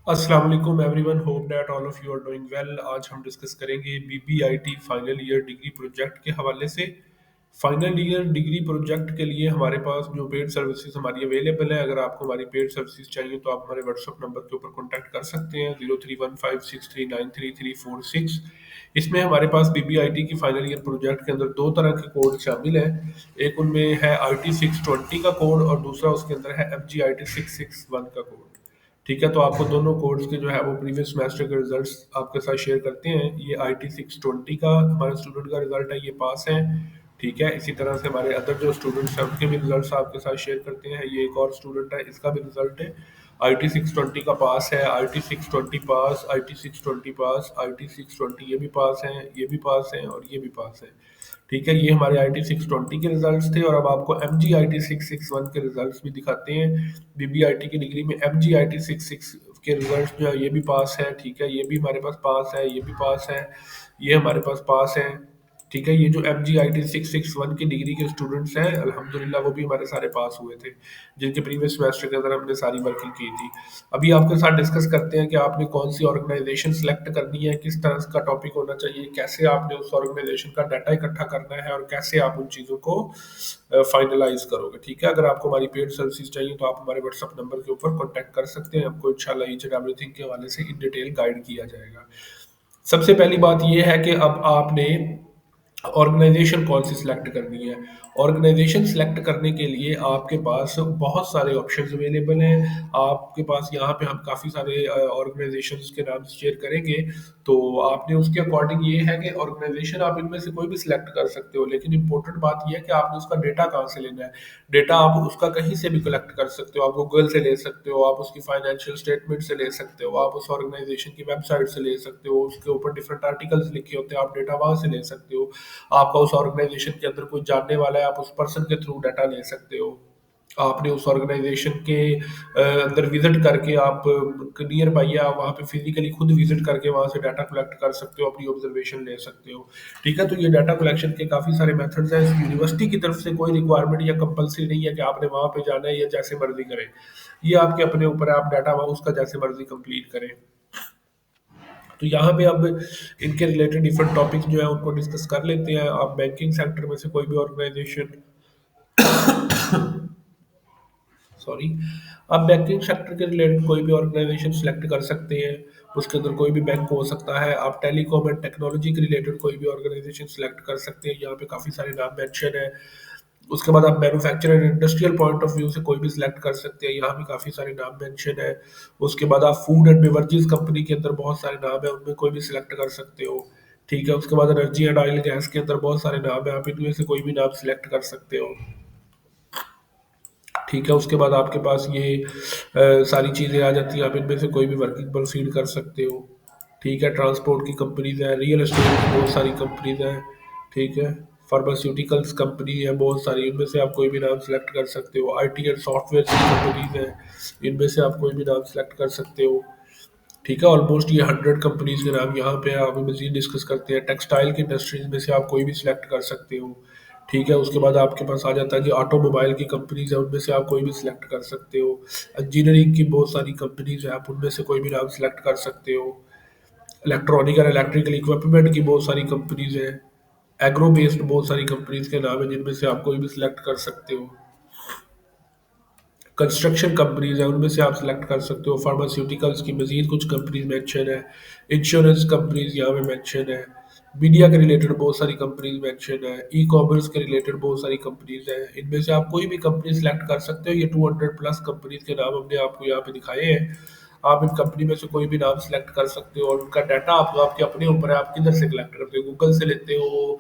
अस्सलाम वालेकुम everyone, hope that all of you are doing well. आज हम डिस्कस करेंगे BBIT final year degree project के हवाले से। फाइनल ईयर डिग्री प्रोजेक्ट के लिए हमारे पास जो पेड सर्विसेज हमारी अवेलेबल है, अगर आपको हमारी पेड सर्विसेज चाहिए तो आप हमारे व्हाट्सअप नंबर के ऊपर कॉन्टैक्ट कर सकते हैं 031563933346। इसमें हमारे पास बीबीआईटी की फाइनल ईयर प्रोजेक्ट के अंदर दो तरह के कोड शामिल हैं। एक उनमें है IT620 का कोड और दूसरा उसके अंदर है FGIT661 का कोड। ठीक है, तो आपको दोनों कोर्स के जो है वो प्रीवियस सेमेस्टर के रिजल्ट्स आपके साथ शेयर करते हैं। ये IT620 का हमारे स्टूडेंट का रिजल्ट है, ये पास है। ठीक है, इसी तरह से हमारे अदर जो स्टूडेंट्स हैं उनके भी रिजल्ट्स आपके साथ शेयर करते हैं। ये एक और स्टूडेंट है, इसका भी रिजल्ट है IT620 का पास है, IT620 पास, IT620 पास, IT620 ये भी पास हैं, ये भी पास हैं और ये भी पास हैं। ठीक है, ये हमारे IT620 के रिजल्ट्स थे और अब आपको MGIT661 के रिजल्ट्स भी दिखाते हैं। बीबीआईटी की डिग्री में MGIT66 के रिजल्ट्स जो है ये भी पास है। ठीक है, ये भी हमारे पास पास है, ये भी पास है, ये हमारे पास पास है। ठीक है, ये जो MGIT661 की डिग्री के स्टूडेंट्स हैं अल्हम्दुलिल्लाह वो भी हमारे सारे पास हुए थे, जिनके प्रीवियस सेमेस्टर के अंदर हमने सारी वर्किंग की थी। अभी आपके साथ डिस्कस करते हैं कि आपने कौन सी ऑर्गेनाइजेशन सेलेक्ट करनी है, किस तरह का टॉपिक होना चाहिए, कैसे आपने उस ऑर्गेनाइजेशन का डाटा इकट्ठा करना है और कैसे आप उन चीज़ों को फाइनलाइज करोगे। ठीक है, अगर आपको हमारी पेड सर्विसेज चाहिए तो आप हमारे व्हाट्सअप नंबर के ऊपर कॉन्टैक्ट कर सकते हैं। आपको इंशाल्लाह ईच एंड एवरीथिंग के हवाले से इन डिटेल गाइड किया जाएगा। सबसे पहली बात ये है कि अब आपने ऑर्गेनाइजेशन कौन सी सिलेक्ट करनी है। ऑर्गेनाइजेशन सिलेक्ट करने के लिए आपके पास बहुत सारे ऑप्शंस अवेलेबल हैं। आपके पास यहाँ पे हम काफ़ी सारे ऑर्गेनाइजेशंस के नाम शेयर करेंगे। तो आपने उसके अकॉर्डिंग ये है कि ऑर्गेनाइजेशन आप इनमें से कोई भी सिलेक्ट कर सकते हो, लेकिन इंपॉर्टेंट बात ये है कि आपने उसका डेटा कहाँ से लेना है। डेटा आप उसका कहीं से भी कलेक्ट कर सकते हो, आप गूगल से ले सकते हो, आप उसकी फाइनेंशियल स्टेटमेंट से ले सकते हो, आप उस ऑर्गेनाइजेशन की वेबसाइट से ले सकते हो, उसके ऊपर डिफरेंट आर्टिकल्स लिखे होते हैं, आप डेटा वहाँ से ले सकते हो। आपका उस ऑर्गेनाइजेशन के अंदर कोई जानने वाला है, आप उस पर्सन के थ्रू डाटा ले सकते हो। आपने उस ऑर्गेनाइजेशन के अंदर विजिट करके आप नियर बाई है, आप वहाँ पे फिजिकली खुद विजिट करके वहाँ से डाटा कलेक्ट कर सकते हो, अपनी ऑब्जर्वेशन ले सकते हो। ठीक है, तो ये डाटा कलेक्शन के काफ़ी सारे मेथड्स हैं। यूनिवर्सिटी की तरफ से कोई रिक्वायरमेंट या कंपलसरी नहीं है कि आपने वहाँ पे जाना है या जैसे मर्जी करें। ये आपके अपने ऊपर है, आप डाटा वहाँ उसका जैसे मर्जी कंप्लीट करें। तो यहाँ पे अब इनके रिलेटेड डिफरेंट टॉपिक्स जो है उनको डिस्कस कर लेते हैं। आप बैंकिंग सेक्टर में से कोई भी ऑर्गेनाइजेशन, सॉरी, आप बैंकिंग सेक्टर के रिलेटेड कोई भी ऑर्गेनाइजेशन सेलेक्ट कर सकते हैं। उसके अंदर कोई भी बैंक हो सकता है। आप टेलीकॉम एंड टेक्नोलॉजी के रिलेटेड कोई भी ऑर्गेनाइजेशन सेलेक्ट कर सकते हैं, यहाँ पे काफ़ी सारे नाम मेंशन है। उसके बाद आप manufacture and industrial point of view से कोई भी सिलेक्ट कर सकते हैं, यहाँ भी काफ़ी सारे नाम मेंशन है। उसके बाद आप फूड एंड बेवरेजेस कंपनी के अंदर बहुत सारे नाम है, उनमें कोई भी सिलेक्ट कर सकते हो। ठीक है, उसके बाद एनर्जी एंड ऑयल गैस के अंदर बहुत सारे नाम है, आप इनमें से कोई भी नाम सिलेक्ट कर सकते हो। ठीक है, उसके बाद आपके पास ये सारी चीज़ें आ जाती हैं, आप इनमें से कोई भी वर्किंग प्रोसीड कर सकते हो। ठीक है, ट्रांसपोर्ट की कंपनीज हैं, रियल एस्टेट की बहुत सारी कंपनीज हैं। ठीक है, फार्मास्यूटिकल्स कंपनी है बहुत सारी, इनमें से आप कोई भी नाम सेलेक्ट कर सकते हो। IT एंड सॉफ्टवेयर की कंपनीज हैं, इनमें से आप कोई भी नाम सेलेक्ट कर सकते हो। ठीक है, ऑलमोस्ट ये 100 कंपनीज के नाम यहाँ पे आप मजीद डिस्कस करते हैं। टेक्सटाइल की इंडस्ट्रीज में से आप कोई भी सिलेक्ट कर सकते हो। ठीक है, उसके बाद आपके पास आ जाता है कि ऑटोमोबाइल की कंपनीज है, उनमें से आप कोई भी सिलेक्ट कर सकते हो। इंजीनियरिंग की बहुत सारी कंपनीज है, आप उनमें से कोई भी नाम सेलेक्ट कर सकते हो। इलेक्ट्रॉनिक और इलेक्ट्रिकल इक्विपमेंट की बहुत सारी कंपनीज हैं। एग्रो बेस्ड बहुत सारी कंपनीज के नाम है, जिनमें से आप कोई भी सिलेक्ट कर सकते हो। कंस्ट्रक्शन कंपनीज है, उनमें से आप सेलेक्ट कर सकते हो। फार्मास्यूटिकल्स की मजीद कुछ कंपनीज मेंशन है। इंश्योरेंस कंपनीज यहाँ पे मेंशन है। मीडिया के रिलेटेड बहुत सारी कंपनीज मेंशन है। ई कॉमर्स के रिलेटेड बहुत सारी कंपनीज हैं, इनमें से आप कोई भी कंपनी सेलेक्ट कर सकते हो। ये 200 प्लस कंपनीज के नाम हमने आपको यहाँ पे दिखाए हैं। आप इन कंपनी में से कोई भी नाम सेलेक्ट कर सकते हो और उनका डाटा आपको आपके अपने ऊपर है, आप किधर से कलेक्ट करते हो। गूगल से लेते हो,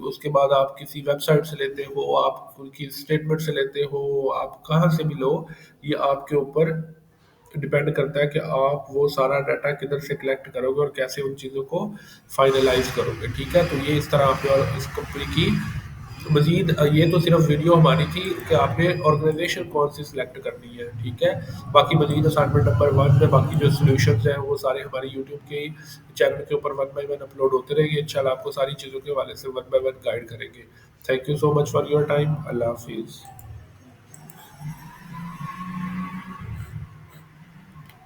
उसके बाद आप किसी वेबसाइट से लेते हो, आप उनकी स्टेटमेंट से लेते हो, आप कहाँ से भी लो, ये आपके ऊपर डिपेंड करता है कि आप वो सारा डाटा किधर से कलेक्ट करोगे और कैसे उन चीज़ों को फाइनलाइज करोगे। ठीक है, तो ये इस तरह आपने और इस कंपनी की मजीद, ये तो सिर्फ वीडियो हमारी थी कि आपने ऑर्गेनाइजेशन कौन सी सिलेक्ट करनी है। ठीक है, बाकी मजीद असाइनमेंट नंबर 1 में बाकी जो सोल्यूशन हैं वो सारे हमारे यूट्यूब के चैनल के ऊपर 1 बाय 1 अपलोड होते रहेंगे। इंशाल्लाह आपको सारी चीज़ों के हवाले से 1 बाय 1 गाइड करेंगे। Thank you so much for your time. अल्लाह हाफिज़।